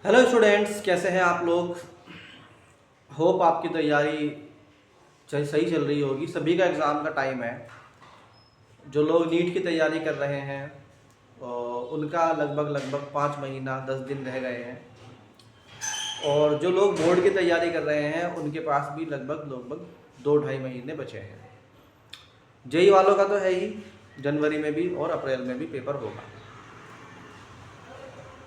Hello students, कैसे हैं आप लोग। होप आपकी तैयारी सही चल रही होगी। सभी का एग्ज़ाम का टाइम है। जो लोग नीट की तैयारी कर रहे हैं उनका लगभग लगभग 5 महीना 10 दिन रह गए हैं। और जो लोग बोर्ड की तैयारी कर रहे हैं उनके पास भी लगभग लगभग 2-2.5 महीने बचे हैं। जेई वालों का तो है ही, जनवरी में भी और अप्रैल में भी पेपर होगा।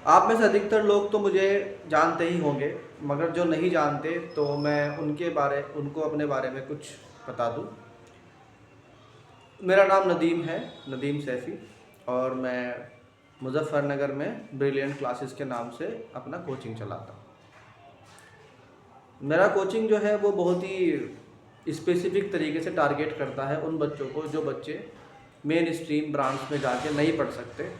आप में से अधिकतर लोग तो मुझे जानते ही होंगे, मगर जो नहीं जानते तो मैं उनको अपने बारे में कुछ बता दूं। मेरा नाम नदीम है, नदीम सैफ़ी, और मैं मुज़फ़्फ़रनगर में ब्रिलियंट क्लासेस के नाम से अपना कोचिंग चलाता हूँ। मेरा कोचिंग जो है वो बहुत ही स्पेसिफ़िक तरीके से टारगेट करता है उन बच्चों को जो बच्चे मेन स्ट्रीम ब्रांच में जाके नहीं पढ़ सकते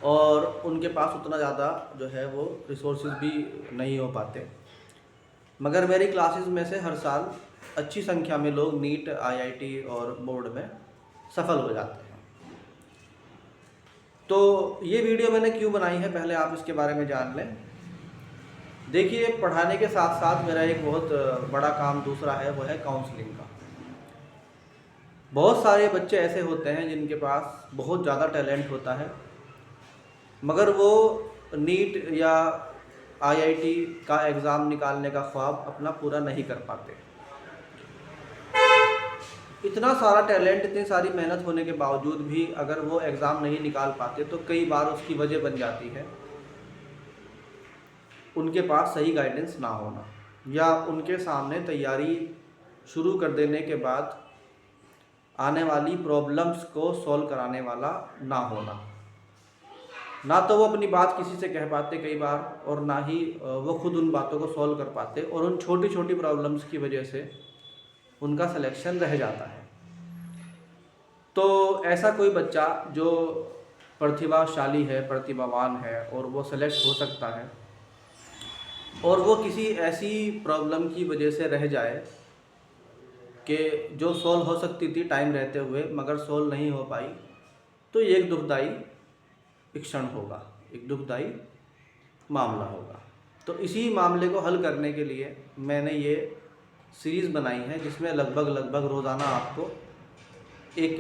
और उनके पास उतना ज़्यादा जो है वो रिसोर्सेज भी नहीं हो पाते। मगर मेरी क्लासेस में से हर साल अच्छी संख्या में लोग नीट, आईआईटी और बोर्ड में सफल हो जाते हैं। तो ये वीडियो मैंने क्यों बनाई है, पहले आप इसके बारे में जान लें। देखिए, पढ़ाने के साथ साथ मेरा एक बहुत बड़ा काम दूसरा है, वो है काउंसलिंग का। बहुत सारे बच्चे ऐसे होते हैं जिनके पास बहुत ज़्यादा टैलेंट होता है, मगर वो नीट या आईआईटी का एग्ज़ाम निकालने का ख्वाब अपना पूरा नहीं कर पाते। इतना सारा टैलेंट, इतनी सारी मेहनत होने के बावजूद भी अगर वो एग्ज़ाम नहीं निकाल पाते तो कई बार उसकी वजह बन जाती है उनके पास सही गाइडेंस ना होना, या उनके सामने तैयारी शुरू कर देने के बाद आने वाली प्रॉब्लम्स को सॉल्व कराने वाला ना होना। ना तो वो अपनी बात किसी से कह पाते कई बार, और ना ही वो खुद उन बातों को सॉल्व कर पाते, और उन छोटी छोटी प्रॉब्लम्स की वजह से उनका सिलेक्शन रह जाता है। तो ऐसा कोई बच्चा जो प्रतिभाशाली है, प्रतिभावान है, और वो सेलेक्ट हो सकता है, और वो किसी ऐसी प्रॉब्लम की वजह से रह जाए कि जो सॉल्व हो सकती थी टाइम रहते हुए मगर सॉल्व नहीं हो पाई, तो ये एक दुखदाई क्षण होगा, एक दुखदाई मामला होगा। तो इसी मामले को हल करने के लिए मैंने ये सीरीज़ बनाई है, जिसमें लगभग लगभग रोज़ाना आपको एक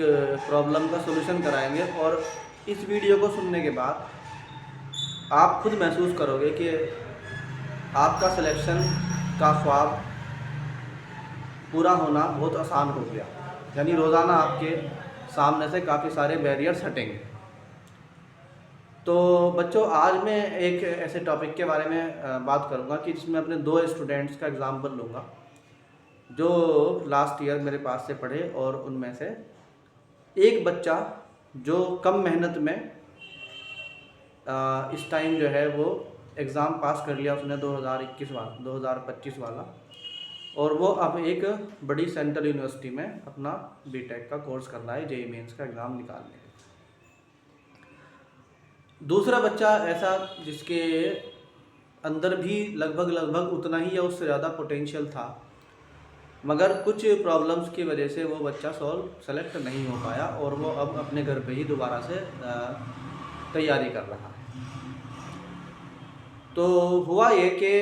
प्रॉब्लम का सलूशन कराएंगे। और इस वीडियो को सुनने के बाद आप खुद महसूस करोगे कि आपका सिलेक्शन का ख्वाब पूरा होना बहुत आसान हो गया। यानी रोज़ाना आपके सामने से काफ़ी सारे बैरियर्स हटेंगे। तो बच्चों, आज मैं एक ऐसे टॉपिक के बारे में बात करूंगा कि जिसमें अपने 2 स्टूडेंट्स का एग्ज़ाम्पल लूँगा जो लास्ट ईयर मेरे पास से पढ़े, और उनमें से एक बच्चा जो कम मेहनत में इस टाइम जो है वो एग्ज़ाम पास कर लिया उसने 2025 वाला, और वो अब एक बड़ी सेंट्रल यूनिवर्सिटी में अपना बीटेक का कोर्स कर रहा है, जेईई मेंस का एग्ज़ाम निकालने। दूसरा बच्चा ऐसा जिसके अंदर भी लगभग लगभग उतना ही या उससे ज़्यादा पोटेंशियल था, मगर कुछ प्रॉब्लम्स की वजह से वो बच्चा सेलेक्ट नहीं हो पाया, और वो अब अपने घर पे ही दोबारा से तैयारी कर रहा है। तो हुआ ये कि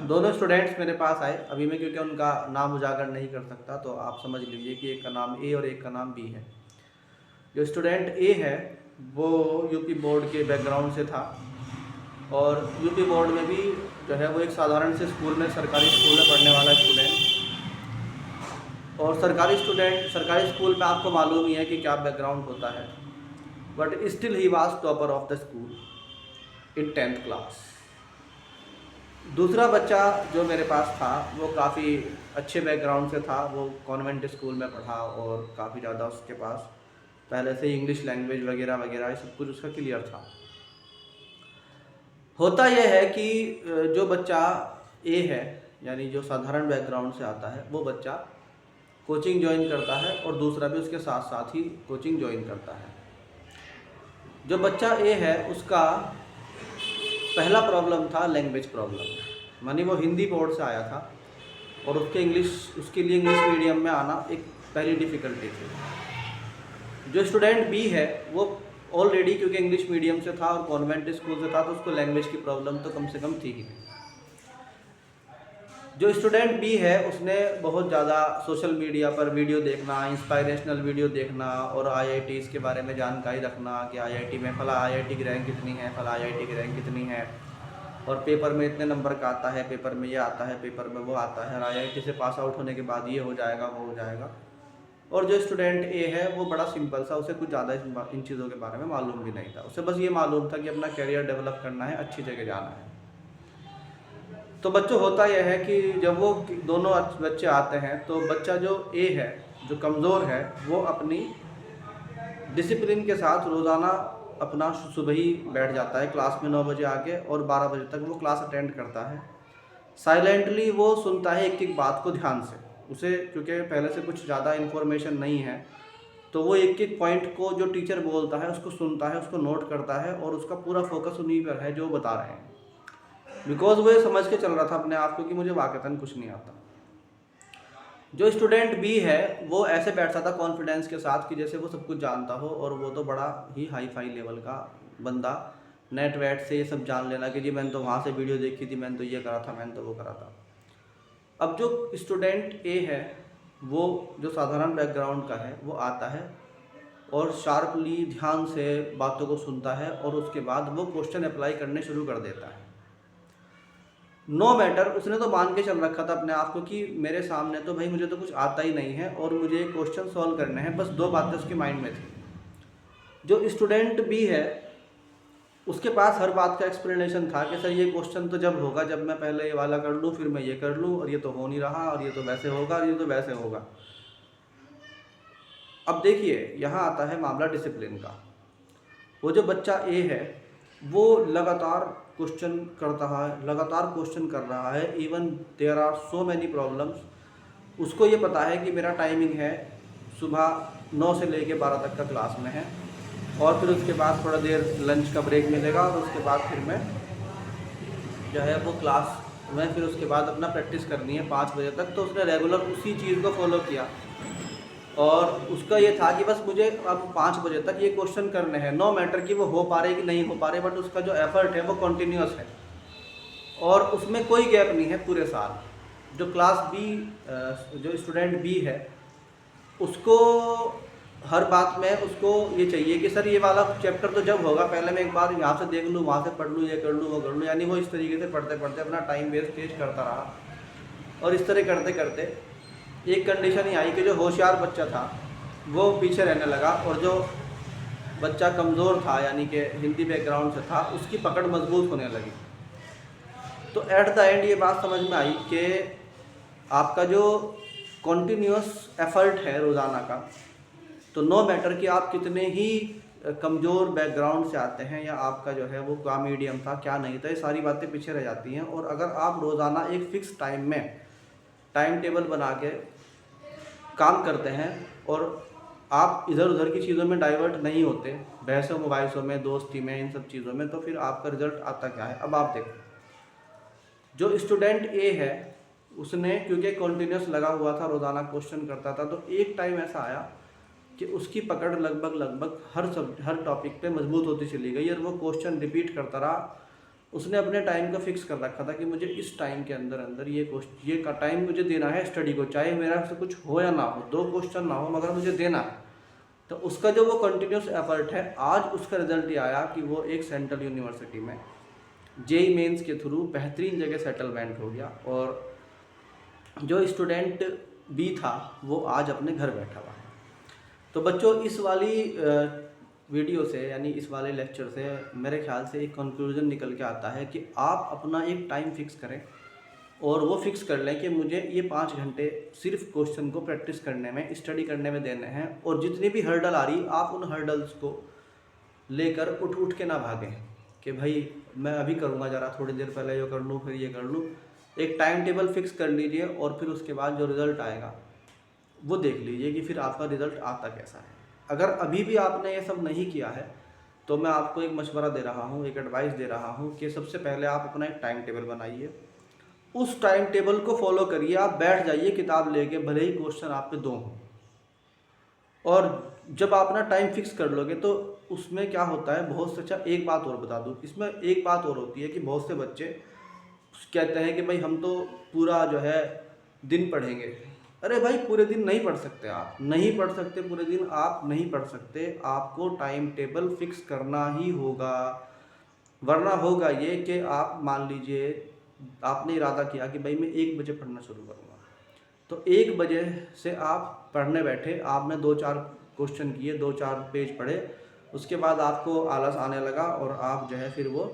दोनों स्टूडेंट्स मेरे पास आए। अभी मैं क्योंकि उनका नाम उजागर नहीं कर सकता, तो आप समझ लीजिए कि एक का नाम ए और एक का नाम बी है। जो स्टूडेंट ए है वो यूपी बोर्ड के बैकग्राउंड से था, और यूपी बोर्ड में भी जो है वो एक साधारण से स्कूल में, सरकारी स्कूल में पढ़ने वाला स्टूडेंट। और सरकारी स्कूल में आपको मालूम ही है कि क्या बैकग्राउंड होता है, but still he was topper of the school in 10th class. दूसरा बच्चा जो मेरे पास था वो काफ़ी अच्छे बैकग्राउंड से था। वो कॉन्वेंट स्कूल में पढ़ा, और काफ़ी ज़्यादा उसके पास पहले से इंग्लिश लैंग्वेज वगैरह वगैरह सब कुछ उसका क्लियर था। होता यह है कि जो बच्चा ए है, यानी जो साधारण बैकग्राउंड से आता है, वो बच्चा कोचिंग ज्वाइन करता है, और दूसरा भी उसके साथ साथ ही कोचिंग ज्वाइन करता है। जो बच्चा ए है उसका पहला प्रॉब्लम था लैंग्वेज प्रॉब्लम, मानी वो हिंदी बोर्ड से आया था, और उसके लिए इंग्लिश मीडियम में आना एक पहली डिफ़िकल्टी थी। जो स्टूडेंट बी है वो ऑलरेडी, क्योंकि इंग्लिश मीडियम से था और कॉन्वेंट स्कूल से था, तो उसको लैंग्वेज की प्रॉब्लम तो कम से कम थी ही। जो स्टूडेंट बी है उसने बहुत ज़्यादा सोशल मीडिया पर वीडियो देखना, इंस्पायरेशनल वीडियो देखना और आईआईटीज़ के बारे में जानकारी रखना कि आईआईटी में फला आईआईटी की रैंक कितनी है, फला आईआईटी की रैंक कितनी है, और पेपर में इतने नंबर का आता है, पेपर में ये आता है, पेपर में वो आता है, और आईआईटी से पास आउट होने के बाद ये हो जाएगा, वो हो जाएगा। और जो स्टूडेंट ए है वो बड़ा सिंपल सा, उसे कुछ ज़्यादा इन चीज़ों के बारे में मालूम भी नहीं था। उसे बस ये मालूम था कि अपना करियर डेवलप करना है, अच्छी जगह जाना है। तो बच्चों होता यह है कि जब वो दोनों बच्चे आते हैं तो बच्चा जो ए है, जो कमज़ोर है, वो अपनी डिसिप्लिन के साथ रोज़ाना अपना सुबह ही बैठ जाता है क्लास में 9 बजे आके, और 12 बजे तक वो क्लास अटेंड करता है। साइलेंटली वो सुनता है एक एक बात को ध्यान से। उसे क्योंकि पहले से कुछ ज़्यादा इन्फॉर्मेशन नहीं है, तो वो एक एक पॉइंट को जो टीचर बोलता है उसको सुनता है, उसको नोट करता है, और उसका पूरा फोकस उन्हीं पर है जो बता रहे हैं। बिकॉज वो ये समझ के चल रहा था अपने आप को कि मुझे वाकई कुछ नहीं आता। जो स्टूडेंट बी है वो ऐसे बैठता था कॉन्फिडेंस के साथ कि जैसे वो सब कुछ जानता हो, और वो तो बड़ा ही हाई फाई लेवल का बंदा, नेट वेट से ये सब जान लेना कि जी मैंने तो वहाँ से वीडियो देखी थी, मैंने तो ये करा था, मैंने तो वो करा था। अब जो स्टूडेंट ए है वो जो साधारण बैकग्राउंड का है वो आता है और शार्पली ध्यान से बातों को सुनता है, और उसके बाद वो क्वेश्चन अप्लाई करने शुरू कर देता है। नो मैटर, उसने तो मान के चल रखा था अपने आप को कि मेरे सामने तो भाई मुझे तो कुछ आता ही नहीं है और मुझे क्वेश्चन सॉल्व करने हैं, बस 2 बातें उसके माइंड में थी। जो स्टूडेंट बी है उसके पास हर बात का एक्सप्लेनेशन था कि सर ये क्वेश्चन तो जब होगा जब मैं पहले ये वाला कर लूँ, फिर मैं ये कर लूँ, और ये तो हो नहीं रहा, और ये तो वैसे होगा, और ये तो वैसे होगा। अब देखिए यहाँ आता है मामला डिसिप्लिन का। वो जो बच्चा ए है वो लगातार क्वेश्चन करता है, लगातार क्वेश्चन कर रहा है, even there are so many problems. उसको ये पता है कि मेरा टाइमिंग है सुबह 9 से लेके 12 तक का क्लास में है, और फिर उसके बाद थोड़ा देर लंच का ब्रेक मिलेगा, और उसके बाद फिर मैं जो है वो क्लास में फिर उसके बाद अपना प्रैक्टिस करनी है 5 बजे तक। तो उसने रेगुलर उसी चीज़ को फॉलो किया, और उसका ये था कि बस मुझे अब 5 बजे तक ये क्वेश्चन करने हैं, नो मैटर कि वो हो पा रहे कि नहीं हो पा रहे, बट उसका जो एफर्ट है वो कंटिन्यूस है, और उसमें कोई गैप नहीं है पूरे साल। जो क्लास बी जो स्टूडेंट बी है उसको हर बात में उसको ये चाहिए कि सर ये वाला चैप्टर तो जब होगा पहले मैं एक बार यहाँ से देख लूँ, वहाँ से पढ़ लूँ, ये कर लूँ, वो कर लूँ। यानी वो इस तरीके से पढ़ते पढ़ते अपना टाइम वेस्टेज करता रहा, और इस तरह करते करते एक कंडीशन ही आई कि जो होशियार बच्चा था वो पीछे रहने लगा, और जो बच्चा कमज़ोर था यानी कि हिंदी बैकग्राउंड से था उसकी पकड़ मजबूत होने लगी। तो एट द एंड ये बात समझ में आई कि आपका जो कॉन्टीन्यूस एफर्ट है रोज़ाना का, तो नो मैटर कि आप कितने ही कमज़ोर बैकग्राउंड से आते हैं, या आपका जो है वो क्या मीडियम था क्या नहीं था, ये सारी बातें पीछे रह जाती हैं। और अगर आप रोज़ाना एक फ़िक्स टाइम में टाइम टेबल बना के काम करते हैं, और आप इधर उधर की चीज़ों में डाइवर्ट नहीं होते, बहसों मुबाहिसों में, दोस्ती में, इन सब चीज़ों में, तो फिर आपका रिज़ल्ट आता क्या है। अब आप देखो जो स्टूडेंट ए है उसने क्योंकि कॉन्टीन्यूस लगा हुआ था, रोज़ाना क्वेश्चन करता था, तो एक टाइम ऐसा आया कि उसकी पकड़ लगभग हर टॉपिक पे मजबूत होती चली गई, और वो क्वेश्चन रिपीट करता रहा। उसने अपने टाइम को फिक्स कर रखा था कि मुझे इस टाइम के अंदर ये का टाइम मुझे देना है स्टडी को, चाहे मेरा से कुछ हो या ना हो, 2 क्वेश्चन ना हो, मगर मुझे देना है। तो उसका जो वो कंटिन्यूस एफर्ट है, आज उसका रिजल्ट ये आया कि वो एक सेंट्रल यूनिवर्सिटी में जेई मेंस के थ्रू बेहतरीन जगह सेटलमेंट हो गया, और जो स्टूडेंट बी था वो आज अपने घर बैठा हुआ है। तो बच्चों इस वाली वीडियो से यानी इस वाले लेक्चर से मेरे ख्याल से एक कंक्लूजन निकल के आता है कि आप अपना एक टाइम फिक्स करें, और वो फिक्स कर लें कि मुझे ये 5 घंटे सिर्फ क्वेश्चन को प्रैक्टिस करने में, स्टडी करने में देने हैं, और जितनी भी हर्डल आ रही आप उन हर्डल्स को लेकर उठ के ना भागें कि भाई मैं अभी करूँगा, ज़रा थोड़ी देर पहले ये कर लूँ, फिर ये कर लूँ। एक टाइम टेबल फिक्स कर लीजिए, और फिर उसके बाद जो रिज़ल्ट आएगा वो देख लीजिए कि फिर आपका रिज़ल्ट आता कैसा है। अगर अभी भी आपने ये सब नहीं किया है तो मैं आपको एक मशवरा दे रहा हूँ, एक एडवाइस दे रहा हूँ कि सबसे पहले आप अपना एक टाइम टेबल बनाइए, उस टाइम टेबल को फॉलो करिए। आप बैठ जाइए किताब लेके, भले ही क्वेश्चन आप पे 2 हों, और जब आप अपना टाइम फिक्स कर लोगे तो उसमें क्या होता है, बहुत से, अच्छा एक बात और बता दूँ, इसमें एक बात और होती है कि बहुत से बच्चे कहते हैं कि भाई हम तो पूरा जो है दिन पढ़ेंगे। अरे भाई पूरे दिन नहीं पढ़ सकते, आप नहीं पढ़ सकते, पूरे दिन आप नहीं पढ़ सकते, आपको टाइम टेबल फिक्स करना ही होगा। वरना होगा ये कि आप मान लीजिए आपने इरादा किया कि भाई मैं 1 बजे पढ़ना शुरू करूँगा, तो 1 बजे से आप पढ़ने बैठे, आपने 2-4 क्वेश्चन किए, 2-4 पेज पढ़े, उसके बाद आपको आलस आने लगा और आप जो है फिर वो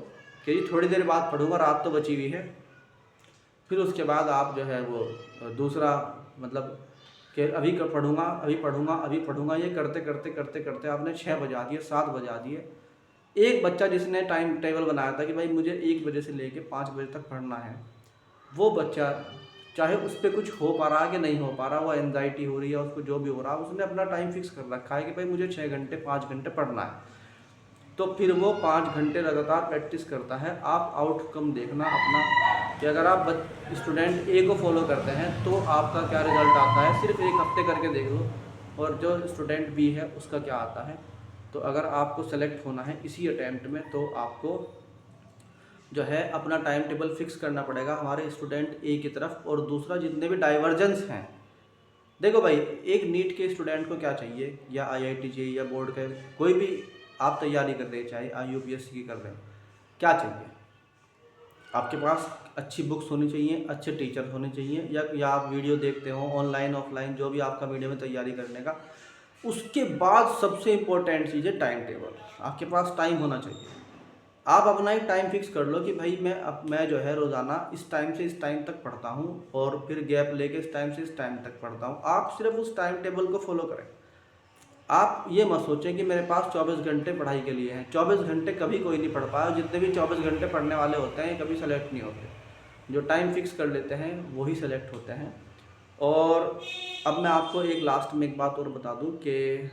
कि थोड़ी देर बाद पढ़ूंगा, रात तो बची हुई है। फिर उसके बाद आप जो है वो दूसरा मतलब कि अभी कब पढ़ूंगा, अभी पढ़ूंगा, अभी पढ़ूंगा, ये करते करते करते करते आपने 6 बजा दिए, 7 बजा दिए। एक बच्चा जिसने टाइम टेबल बनाया था कि भाई मुझे 1 बजे से लेके 5 बजे तक पढ़ना है, वो बच्चा चाहे उस पर कुछ हो पा रहा है कि नहीं हो पा रहा, वो एंजाइटी हो रही है, उसको जो भी हो रहा है, उसने अपना टाइम फिक्स कर रखा है कि भाई मुझे 6 घंटे 5 घंटे पढ़ना है, तो फिर वो 5 घंटे लगातार प्रैक्टिस करता है। आप आउटकम देखना अपना कि अगर आप स्टूडेंट ए को फॉलो करते हैं तो आपका क्या रिज़ल्ट आता है, सिर्फ 1 हफ्ते करके देख लो, और जो स्टूडेंट बी है उसका क्या आता है। तो अगर आपको सेलेक्ट होना है इसी अटैम्प्ट में, तो आपको जो है अपना टाइम टेबल फिक्स करना पड़ेगा हमारे स्टूडेंट ए की तरफ। और दूसरा, जितने भी डाइवर्जेंस हैं, देखो भाई एक नीट के स्टूडेंट को क्या चाहिए, या IIT जेईई या बोर्ड के कोई भी आप तैयारी कर रहे हैं, चाहे IUPSC की कर रहे हो, क्या चाहिए आपके पास? अच्छी बुक्स होनी चाहिए, अच्छे टीचर होने चाहिए, या आप वीडियो देखते हो ऑनलाइन ऑफलाइन जो भी आपका वीडियो में तैयारी करने का। उसके बाद सबसे इम्पोर्टेंट चीज़ है टाइम टेबल। आपके पास टाइम होना चाहिए। आप अपना एक टाइम फिक्स कर लो कि भाई मैं जो है रोज़ाना इस टाइम से इस टाइम तक पढ़ता हूँ, और फिर गैप लेके इस टाइम से इस टाइम तक पढ़ता हूँ। आप सिर्फ उस टाइम टेबल को फॉलो करें। आप ये मत सोचें कि मेरे पास 24 घंटे पढ़ाई के लिए हैं। 24 घंटे कभी कोई नहीं पढ़ पाया। जितने भी 24 घंटे पढ़ने वाले होते हैं कभी सेलेक्ट नहीं होते। जो टाइम फिक्स कर लेते हैं वही सेलेक्ट होते हैं। और अब मैं आपको एक लास्ट में एक बात और बता दूं कि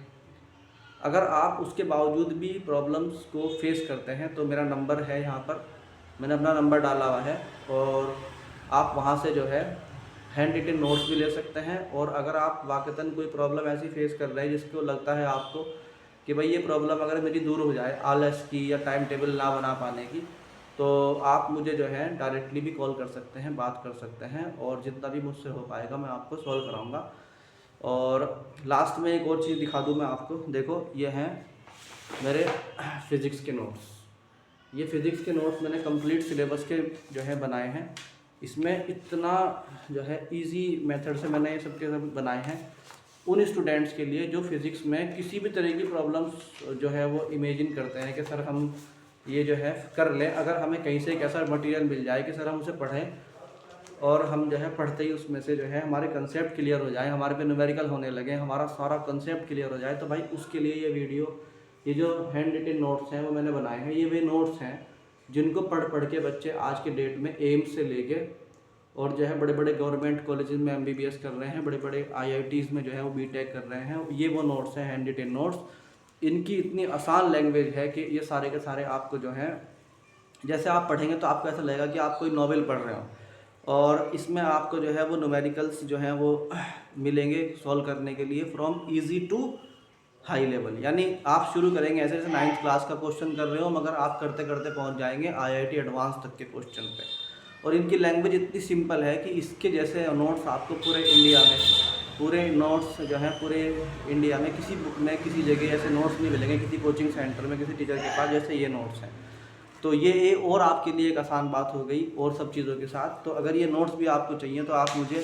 अगर आप उसके बावजूद भी प्रॉब्लम्स को फेस करते हैं तो मेरा नंबर है यहाँ पर, मैंने अपना नंबर डाला हुआ है, और आप वहाँ से जो है हैंड रिटन नोट्स भी ले सकते हैं। और अगर आप वाकईतन कोई प्रॉब्लम ऐसी फेस कर रहे हैं जिसको लगता है आपको कि भाई ये प्रॉब्लम अगर मेरी दूर हो जाए, आलस की या टाइम टेबल ना बना पाने की, तो आप मुझे जो है डायरेक्टली भी कॉल कर सकते हैं, बात कर सकते हैं, और जितना भी मुझसे हो पाएगा मैं आपको सॉल्व कराऊँगा। और लास्ट में एक और चीज़ दिखा दूँ मैं आपको, देखो ये हैं मेरे फ़िज़िक्स के नोट्स। ये फ़िज़िक्स के नोट्स मैंने कंप्लीट सिलेबस के जो है बनाए हैं। इसमें इतना जो है इजी मेथड से मैंने ये सब के सब बनाए हैं उन स्टूडेंट्स के लिए जो फिज़िक्स में किसी भी तरह की प्रॉब्लम्स जो है वो इमेजिन करते हैं कि सर हम ये जो है कर लें, अगर हमें कहीं से एक ऐसा मटेरियल मिल जाए कि सर हम उसे पढ़ें और हम जो है पढ़ते ही उसमें से जो है हमारे कंसेप्ट क्लियर हो जाए, हमारे पे न्यूमेरिकल होने लगे, हमारा सारा कंसेप्ट क्लियर हो जाए, तो भाई उसके लिए ये वीडियो, ये जो हैंड रिटन नोट्स हैं वो मैंने बनाए हैं। ये वे नोट्स हैं जिनको पढ़ पढ़ के बच्चे आज के डेट में एम्स से लेके और जो है बड़े बड़े गवर्नमेंट कॉलेजेस में MBBS कर रहे हैं, बड़े बड़े IITs में जो है वो BTech कर रहे हैं। ये वो नोट्स हैं हैंड रिटन नोट्स। इनकी इतनी आसान लैंग्वेज है कि ये सारे के सारे आपको जो है जैसे आप पढ़ेंगे तो आपको ऐसा लगेगा कि आप कोई नॉवेल पढ़ रहे हो। और इसमें आपको जो है वो न्यूमेरिकल्स जो हैं वो मिलेंगे सॉल्व करने के लिए from easy to high level. यानी आप शुरू करेंगे ऐसे जैसे 9th क्लास का क्वेश्चन कर रहे हो, मगर आप करते करते पहुंच जाएंगे IIT एडवांस तक के क्वेश्चन पे। और इनकी लैंग्वेज इतनी सिंपल है कि इसके जैसे नोट्स आपको पूरे इंडिया में, पूरे नोट्स जो हैं पूरे इंडिया में किसी बुक में किसी जगह ऐसे नोट्स नहीं मिलेंगे, किसी कोचिंग सेंटर में किसी टीचर के पास जैसे ये नोट्स हैं। तो ये और आपके लिए एक आसान बात हो गई और सब चीज़ों के साथ। तो अगर ये नोट्स भी आपको चाहिए तो आप मुझे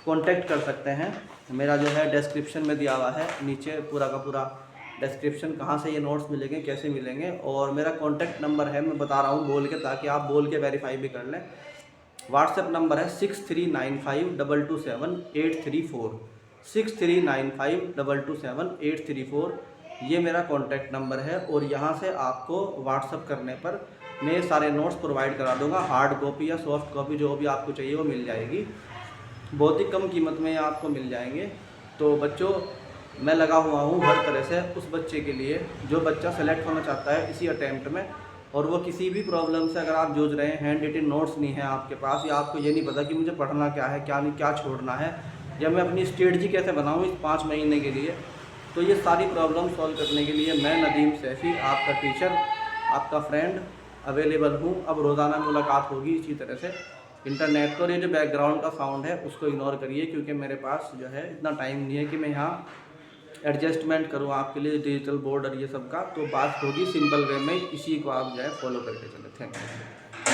कांटेक्ट कर सकते हैं। मेरा जो है डिस्क्रिप्शन में दिया हुआ है नीचे पूरा का पूरा डिस्क्रिप्शन, कहाँ से ये नोट्स मिलेंगे, कैसे मिलेंगे, और मेरा कांटेक्ट नंबर है, मैं बता रहा हूँ बोल के, ताकि आप बोल के वेरीफाई भी कर लें। व्हाट्सएप नंबर है 6395227834, 6395227834। ये मेरा कॉन्टैक्ट नंबर है। और यहाँ से आपको व्हाट्सअप करने पर मैं सारे नोट्स प्रोवाइड करा दूँगा, हार्ड कॉपी या सॉफ्ट कॉपी जो भी आपको चाहिए वो मिल जाएगी। बहुत ही कम कीमत में आपको मिल जाएंगे। तो बच्चों, मैं लगा हुआ हूँ हर तरह से उस बच्चे के लिए जो बच्चा सेलेक्ट होना चाहता है इसी अटैम्प्ट में, और वो किसी भी प्रॉब्लम से अगर आप जूझ रहे हैं, हैंड रिटन नोट्स नहीं है आपके पास, या आपको ये नहीं पता कि मुझे पढ़ना क्या है क्या नहीं, क्या छोड़ना है, या मैं अपनी स्ट्रेटजी कैसे बनाऊँ इस 5 महीने के लिए, तो ये सारी प्रॉब्लम सॉल्व करने के लिए मैं नदीम सैफ़ी, आपका टीचर, आपका फ्रेंड अवेलेबल हूँ। अब रोज़ाना मुलाकात होगी इसी तरह से इंटरनेट पर। ये जो बैकग्राउंड का साउंड है उसको इग्नोर करिए, क्योंकि मेरे पास जो है इतना टाइम नहीं है कि मैं यहाँ एडजस्टमेंट करूँ आपके लिए डिजिटल बोर्ड और ये सब का। तो बात होगी सिंपल वे में, इसी को आप जो है फॉलो करके चले। Thank you.